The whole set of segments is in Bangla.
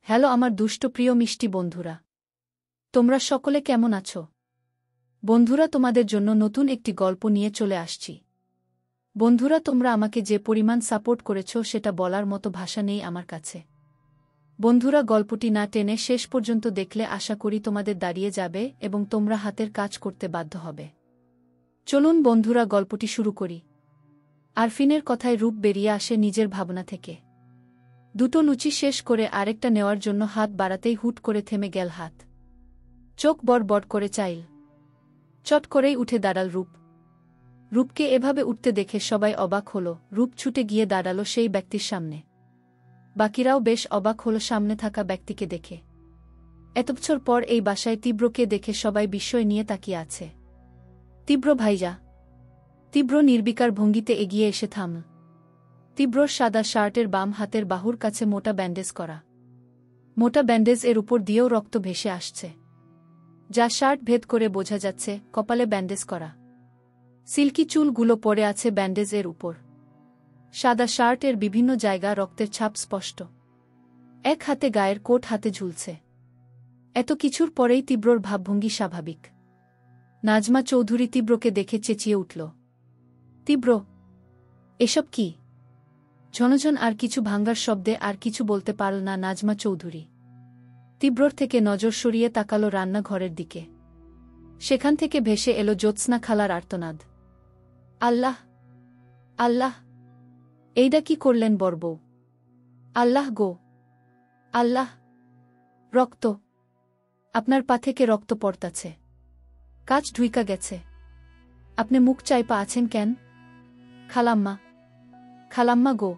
হ্যালো আমার দুষ্ট প্রিয় মিষ্টি বন্ধুরা, তোমরা সকলে কেমন আছো? বন্ধুরা, তোমাদের জন্য নতুন একটি গল্প নিয়ে চলে আসছি। বন্ধুরা, তোমরা আমাকে যে পরিমাণ সাপোর্ট করেছো সেটা বলার মতো ভাষা নেই আমার কাছে। বন্ধুরা, গল্পটি না টেনে শেষ পর্যন্ত দেখলে আশা করি তোমাদের দাঁড়িয়ে যাবে এবং তোমরা হাতের কাজ করতে বাধ্য হবে। চলুন বন্ধুরা, গল্পটি শুরু করি। আরফিনের কথায় রূপ বেরিয়ে আসে নিজের ভাবনা থেকে। দুটো লুচি শেষ করে আরেকটা নেওয়ার জন্য হাত বাড়াতেই হুট করে থেমে গেল হাত। চোখ বড় করে চাইল। চট করেই উঠে দাঁড়াল রূপ। রূপকে এভাবে উঠতে দেখে সবাই অবাক হল। রূপ ছুটে গিয়ে দাঁড়াল সেই ব্যক্তির সামনে। বাকিরাও বেশ অবাক হল সামনে থাকা ব্যক্তিকে দেখে। এত বছর পর এই বাসায় তীব্রকে দেখে সবাই বিস্ময় নিয়ে তাকিয়ে আছে। তীব্র ভাইজা। তীব্র নির্বিকার ভঙ্গিতে এগিয়ে এসে থামল। তীব্রর সাদা শার্টের বাম হাতের বাহুর কাছে মোটা ব্যান্ডেজ করা। মোটা ব্যান্ডেজ এর উপর দিয়েও রক্ত ভেসে আসছে, যা শার্ট ভেদ করে বোঝা যাচ্ছে কপালে ব্যান্ডেজ করা। সিল্কি চুলগুলো পড়ে আছে ব্যান্ডেজ এর উপর। সাদা শার্টের বিভিন্ন জায়গা রক্তের ছাপ স্পষ্ট। এক হাতে গায়ের কোট হাতে ঝুলছে। এত কিছুর পরেই তীব্রর ভাবভঙ্গি স্বাভাবিক। নাজমা চৌধুরী তীব্রকে দেখে চেঁচিয়ে উঠল, তীব্র, এসব কি? ঝনঝন আর কিছু ভাঙ্গার শব্দে আর কিছু বলতে পারল না নাজমা চৌধুরী। তীব্রর থেকে নজর সরিয়ে তাকালো রান্নাঘরের দিকে। সেখান থেকে ভেসে এলো জ্যোৎস্না খালার আর্তনাদ, আল্লাহ, আল্লাহ! এইডা কি করলেন বড়বউ? আল্লাহ গো, আল্লাহ! রক্ত! আপনার পা থেকে রক্ত পড়তাছে। কাচ ঢুইকা গেছে। আপনি মুখ চাইপা আছেন কেন? খালাম্মা, খালাম্মা গো!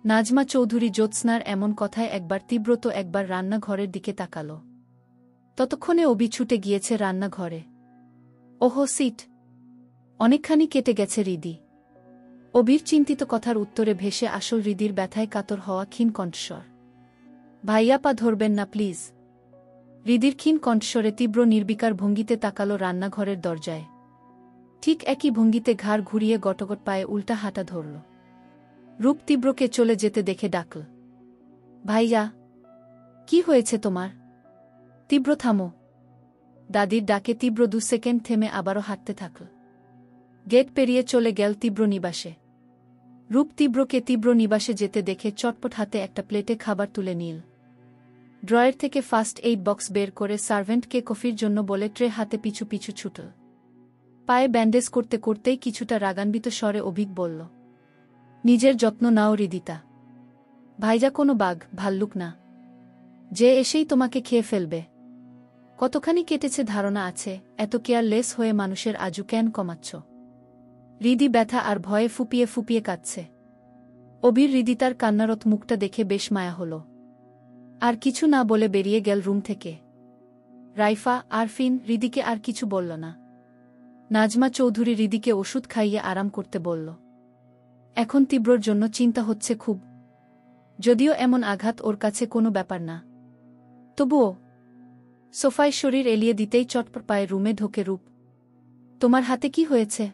নাজমা চৌধুরী জ্যোৎস্নার এমন কথায় একবার তীব্র তো একবার রান্নাঘরের দিকে তাকাল। ততক্ষণে অবি ছুটে গিয়েছে রান্নাঘরে। ওহো সিট! অনেকখানি কেটে গেছে হৃদি। অবির চিন্তিত কথার উত্তরে ভেসে আসল হৃদির ব্যথায় কাতর হওয়া ক্ষীণ কণ্ঠস্বর, ভাইয়া পা ধরবেন না প্লিজ। হৃদির ক্ষীণ কণ্ঠস্বরে তীব্র নির্বিকার ভঙ্গিতে তাকাল রান্নাঘরের দরজায়। ঠিক একই ভঙ্গিতে ঘাড় ঘুরিয়ে গটগট পায়ে উল্টা হাঁটা ধরল। রূপ তীব্রকে চলে যেতে দেখে ডাকল, ভাইয়া, কি হয়েছে তোমার? তীব্র থামো। দাদির ডাকে তীব্র 2 সেকেন্ড থেমে আবারও হাঁটতে থাকল। গেট পেরিয়ে চলে গেল তীব্র নিবাসে। রূপ তীব্রকে তীব্র নিবাসে যেতে দেখে চটপট হাতে একটা প্লেটে খাবার তুলে নিল। ড্রয়ার থেকে ফার্স্ট এইড বক্স বের করে সার্ভেন্টকে কফির জন্য বলে ট্রে হাতে পিছু পিছু ছুটল। পায়ে ব্যান্ডেজ করতে করতেই কিছুটা রাগান্বিত স্বরে অভিক বলল, নিজের যত্ন নাও হৃদিতা। ভাইজা কোনো বাঘ ভাল্লুক না যে এসেই তোমাকে খেয়ে ফেলবে। কতখানি কেটেছে ধারণা আছে, এত কেয়ারলেস হয়ে মানুষের আজু কেন কমাচ্ছ? হৃদি ব্যথা আর ভয়ে ফুপিয়ে ফুপিয়ে কাঁদছে। অবির হৃদিতার কান্নারত মুখটা দেখে বেশ মায়া হল। আর কিছু না বলে বেরিয়ে গেল রুম থেকে। রাইফা, আরফিন হৃদিকে আর কিছু বলল না। নাজমা চৌধুরী হৃদিকে ওষুধ খাইয়ে আরাম করতে বলল। এখন তীব্রর জন্য চিন্তা হচ্ছে খুব। যদিও এমন আঘাত ওর কাছে কোনো ব্যাপার না, তবুও। সোফায় শরীর এলিয়ে দিতেই চটপট পায়ে রুমে ঢোকে রূপ। তোমার হাতে কি হয়েছে?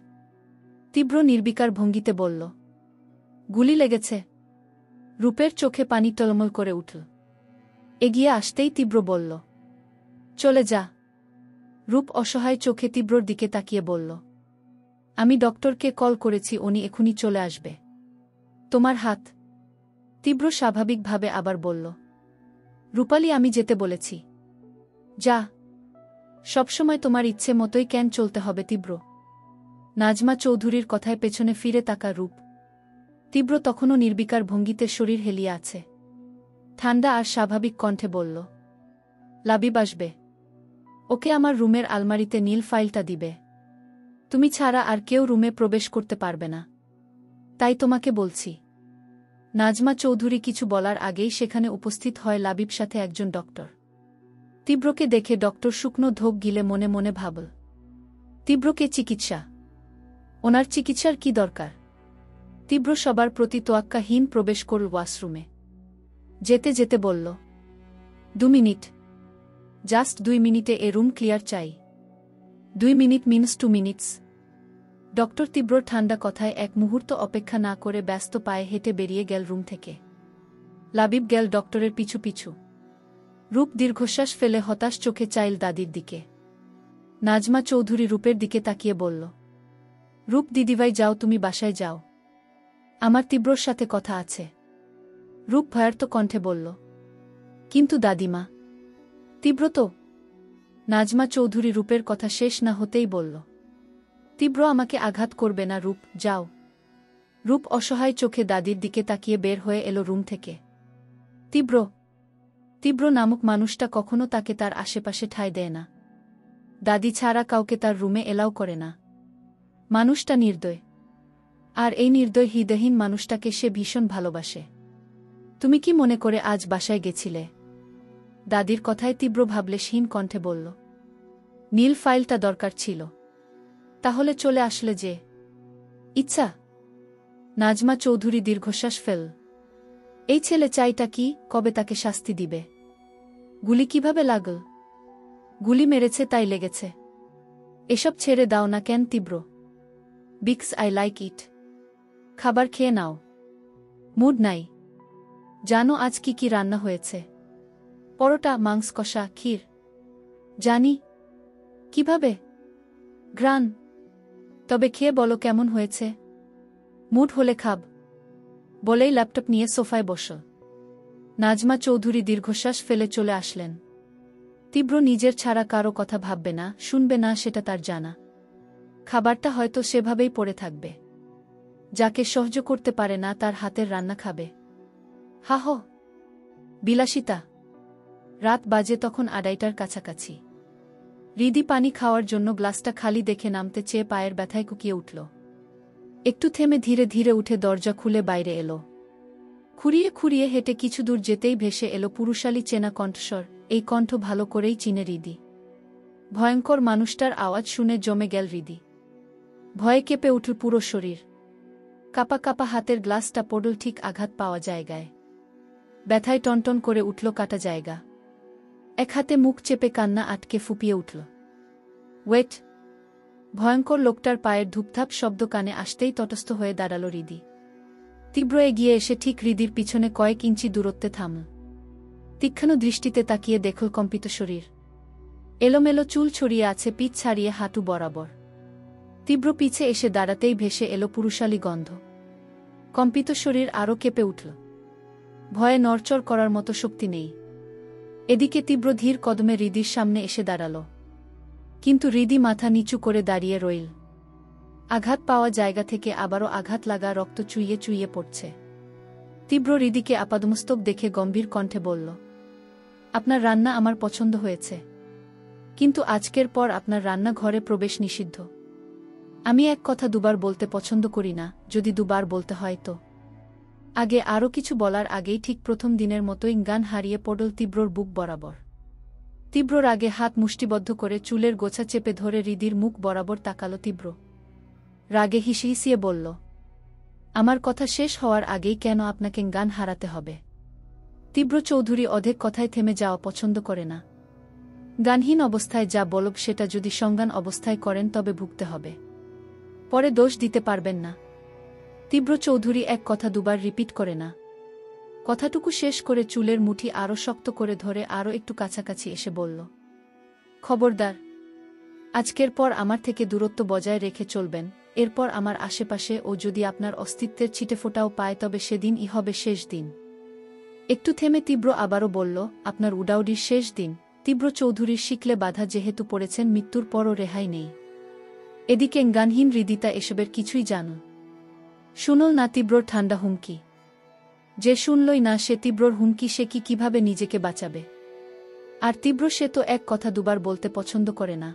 তীব্র নির্বিকার ভঙ্গিতে বলল, গুলি লেগেছে। রূপের চোখে পানি টলমল করে উঠল। এগিয়ে আসতেই তীব্র বলল, চলে যা। রূপ অসহায় চোখে তীব্রর দিকে তাকিয়ে বলল, আমি ডক্টরকে কল করেছি, উনি এখুনি চলে আসবে। তোমার হাত? তীব্র স্বাভাবিকভাবে আবার বলল, রূপালি, আমি যেতে বলেছি। যা। সবসময় তোমার ইচ্ছে মতোই কেন চলতে হবে তীব্র? নাজমা চৌধুরীর কথায় পেছনে ফিরে তাকা রূপ। তীব্র তখনও নির্বিকার ভঙ্গিতে শরীর হেলিয়ে আছে। ঠান্ডা আর স্বাভাবিক কণ্ঠে বলল, লাবিব আসবে। ওকে আমার রুমের আলমারিতে নীল ফাইলটা দিবে। তুমি ছাড়া আর কেউ রুমে প্রবেশ করতে পারবে না, তাই তোমাকে বলছি। নাজমা চৌধুরী কিছু বলার আগেই সেখানে উপস্থিত হয় লাবিব সাথে একজন ডক্টর। তীব্রকে দেখে ডক্টর শুকনো ঢোক গিলে মনে মনে ভাবল, তীব্রকে চিকিৎসা? ওনার চিকিৎসার কি দরকার? তীব্র সবার প্রতি তোয়াক্কাহীন প্রবেশ করল ওয়াশরুমে। যেতে যেতে বলল, 2 মিনিট, জাস্ট 2 মিনিটে এ রুম ক্লিয়ার চাই। 2 মিনিট মিনস 2 মিনিটস। ডক্টর তীব্রর ঠান্ডা কথায় এক মুহূর্ত অপেক্ষা না করে ব্যস্ত পায়ে হেঁটে বেরিয়ে গেল রুম থেকে। লাবিব গেল ডক্টরের পিছু পিছু। রূপ দীর্ঘশ্বাস ফেলে হতাশ চোখে চাইল দাদির দিকে। নাজমা চৌধুরী রূপের দিকে তাকিয়ে বলল, রূপ দিদিভাই যাও, তুমি বাসায় যাও, আমার তীব্রর সাথে কথা আছে। রূপ ভয়ার্ত কণ্ঠে বলল, কিন্তু দাদিমা, তীব্র তো। নাজমা চৌধুরী রূপের কথা শেষ না হতেই বলল, তীব্র আমাকে আঘাত করবে না রূপ, যাও। রূপ অসহায় চোখে দাদির দিকে তাকিয়ে বের হয়ে এলো রুম থেকে। তীব্র তীব্র নামক মানুষটা কখনো তাকে তার আশেপাশে ঠাঁই দেয় না। দাদি ছাড়া কাউকে তার রুমে এলাও করে না। মানুষটা নির্দয়, আর এই নির্দয় হৃদয়হীন মানুষটাকে সে ভীষণ ভালোবাসে। তুমি কি মনে করে আজ বাসায় গেছিলে? দাদির কথায় তীব্র ভাবলেশহীন কণ্ঠে বলল, নীল ফাইলটা দরকার ছিল। তাহলে চলে আসলে যে? ইচ্ছা। নাজমা চৌধুরী দীর্ঘশ্বাস ফেল। এই ছেলে চাইটা কি, কবে তাকে শাস্তি দিবে? গুলি কিভাবে লাগল? গুলি মেরেছে তাই লেগেছে। এসব ছেড়ে দাও না কেন তীব্র? Because I like it. খাবার খেয়ে নাও। মুড নাই। জানো আজ কি কি রান্না হয়েছে? পরোটা, মাংস কষা, ক্ষীর। জানি। কিভাবে? ঘ্রাণ। তবে খেয়ে বলো কেমন হয়েছে। মুড হলে খাব। বলেই ল্যাপটপ নিয়ে সোফায় বসল। নাজমা চৌধুরী দীর্ঘশ্বাস ফেলে চলে আসলেন। তীব্র নিজের ছাড়া কারো কথা ভাববে না, শুনবে না, সেটা তার জানা। খাবারটা হয়তো সেভাবেই পড়ে থাকবে। যাকে সহ্য করতে পারে না তার হাতের রান্না খাবে। হাহ, বিলাসিতা। রাত বাজে তখন 2:30টার কাছাকাছি। হৃদি পানি খাওয়ার জন্য গ্লাসটা খালি দেখে নামতে চেয়ে পায়ের ব্যথায় কুকিয়ে উঠল। একটু থেমে ধীরে ধীরে উঠে দরজা খুলে বাইরে এলো। খুঁড়িয়ে খুঁড়িয়ে হেঁটে কিছু দূর যেতেই ভেসে এলো পুরুষালী চেনা কণ্ঠস্বর। এই কণ্ঠ ভালো করেই চিনে হৃদি। ভয়ঙ্কর মানুষটার আওয়াজ শুনে জমে গেল হৃদি। ভয়ে কেঁপে উঠল পুরো শরীর। কাপা কাপা হাতের গ্লাসটা পড়ল ঠিক আঘাত পাওয়া জায়গায়। ব্যথায় টনটন করে উঠল কাটা জায়গা। এক হাতে মুখ চেপে কান্না আটকে ফুপিয়ে উঠল। ওয়েট! ভয়ঙ্কর লোকটার পায়ের ধূপধাপ শব্দ কানে আসতেই তটস্থ হয়ে দাঁড়াল হৃদি। তীব্র এগিয়ে এসে ঠিক হৃদির পিছনে কয়েক ইঞ্চি দূরত্বে থামল। তীক্ষ্ণ দৃষ্টিতে তাকিয়ে দেখল কম্পিত শরীর। এলোমেলো চুল ছড়িয়ে আছে পিঠ ছাড়িয়ে হাঁটু বরাবর। তীব্র পিছে এসে দাঁড়াতেই ভেসে এলো পুরুষালী গন্ধ। কম্পিত শরীর আরও কেঁপে উঠল। ভয়ে নড়চড় করার মতো শক্তি নেই। এদিকে তীব্র ধীর কদমে হৃদির সামনে এসে দাঁড়াল। কিন্তু হৃদি মাথা নিচু করে দাঁড়িয়ে রইল। আঘাত পাওয়া জায়গা থেকে আবারও আঘাত লাগা, রক্ত চুইয়ে চুইয়ে পড়ছে। তীব্র হৃদিকে আপাদমস্তক দেখে গম্ভীর কণ্ঠে বলল, আপনার রান্না আমার পছন্দ হয়েছে, কিন্তু আজকের পর আপনার রান্নাঘরে প্রবেশ নিষিদ্ধ। আমি এক কথা দুবার বলতে পছন্দ করি না, যদি দুবার বলতে হয় তো। আগে আরও কিছু বলার আগেই ঠিক প্রথম দিনের মতোই জ্ঞান হারিয়ে পড়ল তীব্রর বুক বরাবর। তীব্র রাগে হাত মুষ্টিবদ্ধ করে চুলের গোছা চেপে ধরে হৃদির মুখ বরাবর তাকালো তীব্র। রাগে হিসিয়ে বলল, আমার কথা শেষ হওয়ার আগেই কেন আপনাকে জ্ঞান হারাতে হবে? তীব্র চৌধুরী অধেক কথায় থেমে যাওয়া পছন্দ করে না। জ্ঞানহীন অবস্থায় যা বলব সেটা যদি সজ্ঞান অবস্থায় করেন তবে ভুগতে হবে। পরে দোষ দিতে পারবেন না। তীব্র চৌধুরী এক কথা দুবার রিপিট করে না। কথাটুকু শেষ করে চুলের মুঠি আরও শক্ত করে ধরে আরও একটু কাছাকাছি এসে বলল, খবরদার, আজকের পর আমার থেকে দূরত্ব বজায় রেখে চলবেন। এরপর আমার আশেপাশে ও যদি আপনার অস্তিত্বের ছিটেফোঁটাও পায় তবে সেদিনই হবে শেষ দিন। একটু থেমে তীব্র আবারও বলল, আপনার উডাউডির শেষ দিন। তীব্র চৌধুরীর শিকলে বাধা যেহেতু পড়েছেন, মৃত্যুর পরও রেহাই নেই। এদিকে জ্ঞানহীন হৃদিতা এসবের কিছুই জানো। শুনল না তীব্রর ঠান্ডা হুমকি। যে শুনলই না সে তীব্রর হুমকি, সে কিভাবে নিজেকে বাঁচাবে? আর তীব্র সে তো এক কথা দুবার বলতে পছন্দ করে না।